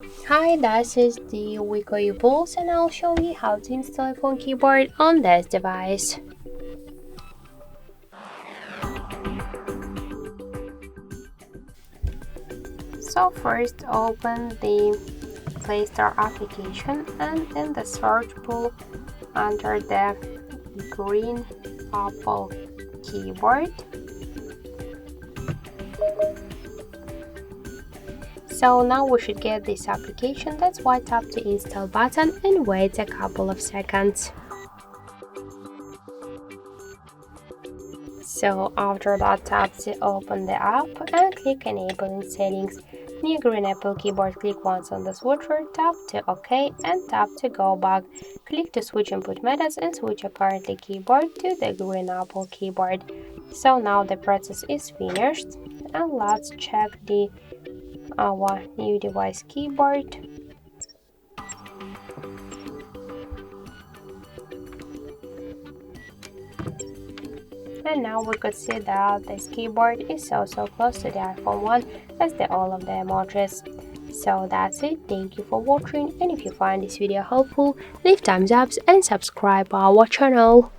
Hi, this is the WIKO U Pulse and I'll show you how to install iPhone keyboard on this device. So first open the Play Store application and in the search bar enter the green Apple keyboard. So now we should get this application, that's why tap the install button and wait a couple of seconds. So after that, tap to open the app and click enabling settings. Near green Apple keyboard, click once on the switcher, tap to OK and tap to go back. Click to switch input methods and switch apparently keyboard to the green Apple keyboard. So now the process is finished and let's check our new device keyboard. And now we could see that this keyboard is so close to the iPhone 1 as all of the emojis. So that's it, thank you for watching, and if you find this video helpful, leave thumbs up and subscribe our channel.